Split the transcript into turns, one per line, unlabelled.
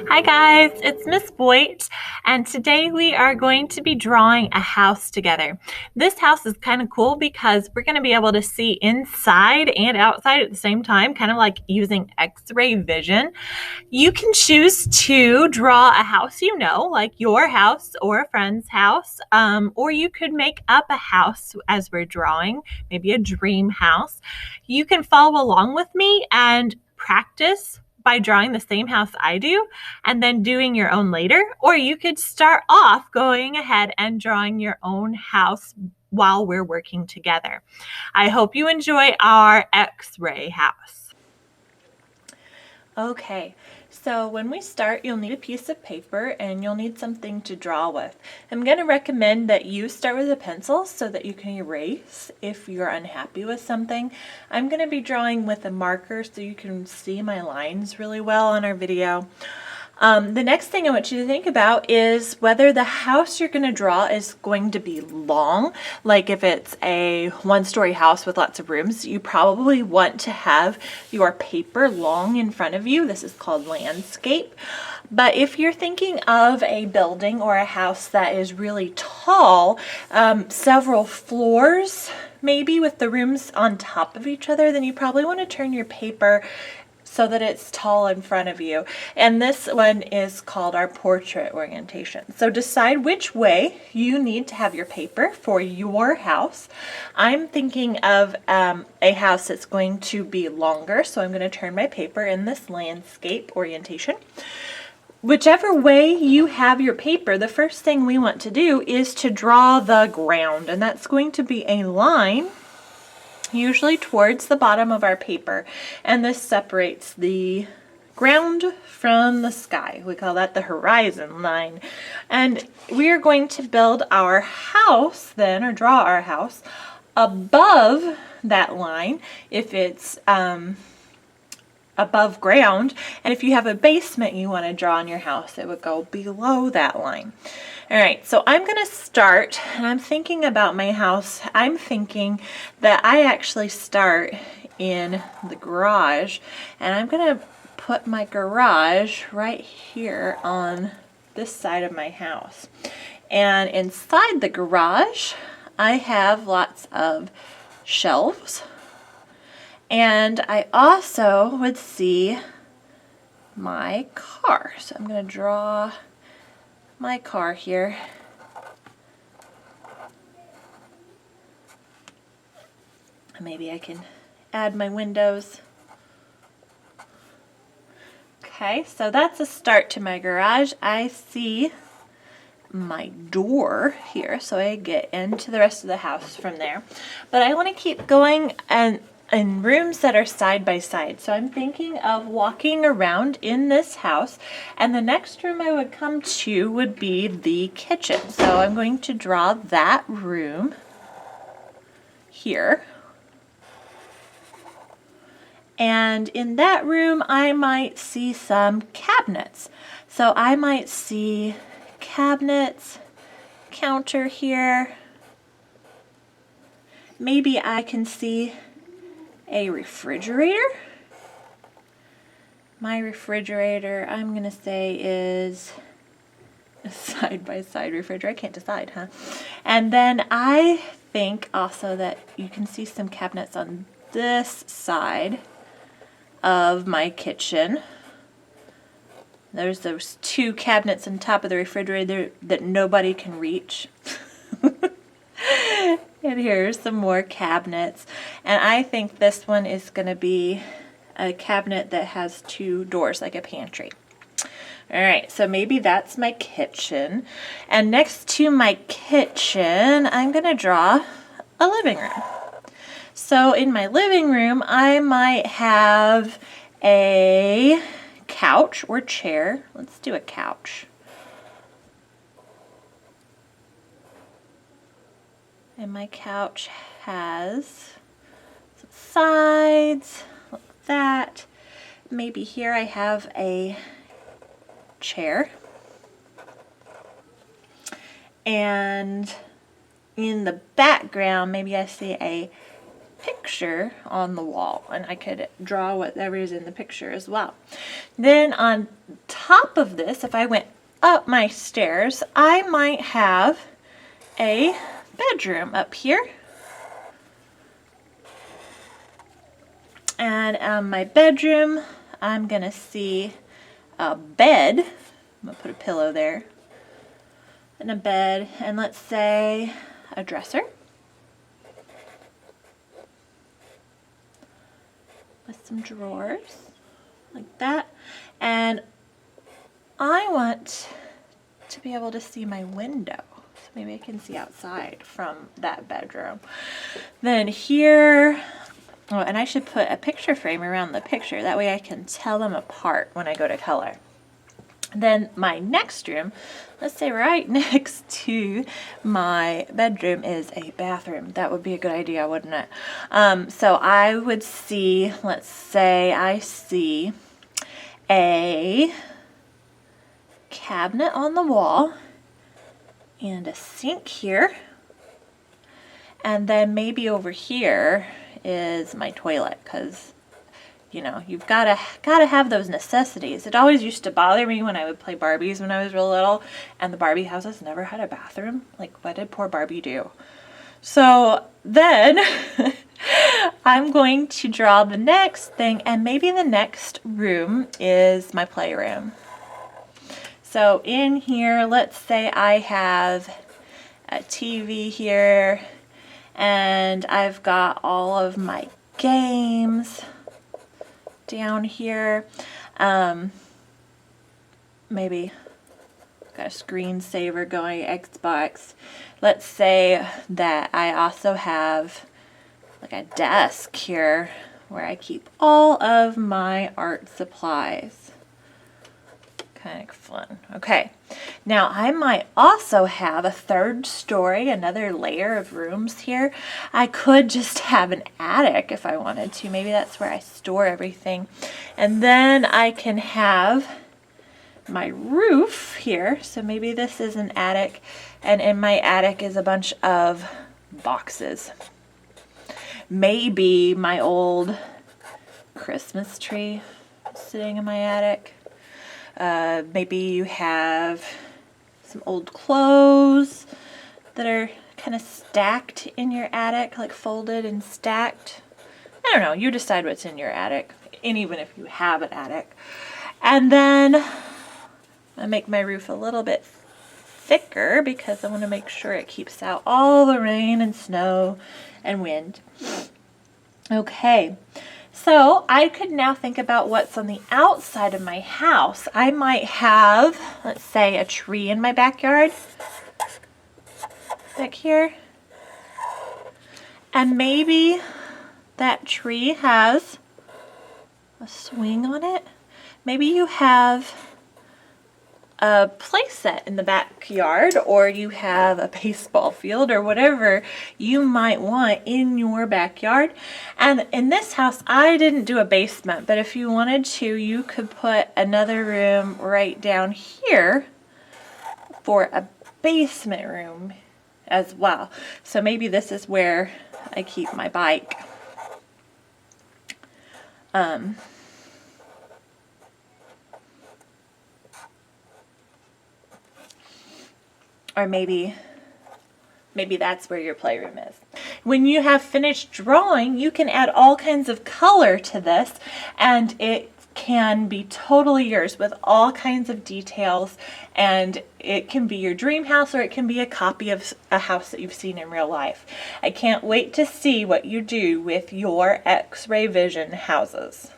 Hi guys, it's Miss Boyd, and today we are going to be drawing a house together. This house is kind of cool because we're going to be able to see inside and outside at the same time, kind of like using X-ray vision. You can choose to draw a house like your house or a friend's house, or you could make up a house as we're drawing, maybe a dream house. You can follow along with me and practice by drawing the same house I do and then doing your own later, or you could start off going ahead and drawing your own house while we're working together. I hope you enjoy our X-ray house. Okay, so when we start, you'll need a piece of paper and you'll need something to draw with. I'm going to recommend that you start with a pencil so that you can erase if you're unhappy with something. I'm going to be drawing with a marker so you can see my lines really well on our video. The next thing I want you to think about is whether the house you're going to draw is going to be long. Like if it's a one-story house with lots of rooms, you probably want to have your paper long in front of you. This is called landscape. But if you're thinking of a building or a house that is really tall, several floors maybe with the rooms on top of each other, then you probably want to turn your paper so that it's tall in front of you. And this one is called our portrait orientation. So decide which way you need to have your paper for your house. I'm thinking of a house that's going to be longer, so I'm going to turn my paper in this landscape orientation. Whichever way you have your paper, the first thing we want to do is to draw the ground, and that's going to be a line usually towards the bottom of our paper, and this separates the ground from the sky. We call that the horizon line. And we are going to build our house then, or draw our house above that line if it's above ground, and if you have a basement you want to draw on your house, it would go below that line. All right, so I'm going to start, and I'm thinking about my house. I'm thinking that I actually start in the garage, and I'm going to put my garage right here on this side of my house. And inside the garage, I have lots of shelves. And I also would see my car. So I'm going to draw my car here. Maybe I can add my windows. Okay, so that's a start to my garage. I see my door here, so I get into the rest of the house from there. But I want to keep going and in rooms that are side by side. So I'm thinking of walking around in this house, and the next room I would come to would be the kitchen. So I'm going to draw that room here. And in that room I might see some cabinets. So I might see cabinets, counter here. Maybe I can see a refrigerator. My refrigerator, I'm going to say, is a side-by-side refrigerator. I can't decide, huh? And then I think also that you can see some cabinets on this side of my kitchen. There's those two cabinets on top of the refrigerator that nobody can reach. And here's some more cabinets. And I think this one is going to be a cabinet that has two doors, like a pantry. All right, so maybe that's my kitchen. And next to my kitchen, I'm going to draw a living room. So in my living room, I might have a couch or chair. Let's do a couch. And my couch has some sides, like that. Maybe here I have a chair. And in the background, maybe I see a picture on the wall, and I could draw whatever is in the picture as well. Then on top of this, if I went up my stairs, I might have a bedroom up here. And my bedroom, I'm gonna see a bed. I'm gonna put a pillow there and a bed, and let's say a dresser with some drawers like that. And I want to be able to see my window, so maybe I can see outside from that bedroom. Then here, oh, and I should put a picture frame around the picture, that way I can tell them apart when I go to color. Then my next room, let's say right next to my bedroom is a bathroom. That would be a good idea, wouldn't it? So I would see, let's say I see a cabinet on the wall and a sink here. And then maybe over here is my toilet, because you know, you've gotta have those necessities. It always used to bother me when I would play Barbies when I was real little, and the Barbie houses never had a bathroom. Like, what did poor Barbie do? So then I'm going to draw the next thing, and maybe the next room is my playroom. So in here, let's say I have a TV here, and I've got all of my games down here. Maybe got a screensaver going, Xbox. Let's say that I also have like a desk here where I keep all of my art supplies. Kind of fun. Okay, now I might also have a third story, another layer of rooms here. I could just have an attic if I wanted to. Maybe that's where I store everything. And then I can have my roof here. So maybe this is an attic, and in my attic is a bunch of boxes. Maybe my old Christmas tree sitting in my attic. Maybe you have some old clothes that are kind of stacked in your attic, like folded and stacked. I don't know, you decide what's in your attic, and even if you have an attic. And then I make my roof a little bit thicker because I want to make sure it keeps out all the rain and snow and wind. Okay. So I could now think about what's on the outside of my house. I might have, let's say, a tree in my backyard, back here. And maybe that tree has a swing on it. Maybe you have a play set in the backyard, or you have a baseball field, or whatever you might want in your backyard. And in this house, I didn't do a basement, but if you wanted to, you could put another room right down here for a basement room as well. So maybe this is where I keep my bike. Or maybe that's where your playroom is. When you have finished drawing, you can add all kinds of color to this, and it can be totally yours with all kinds of details, and it can be your dream house, or it can be a copy of a house that you've seen in real life. I can't wait to see what you do with your X-Ray Vision houses.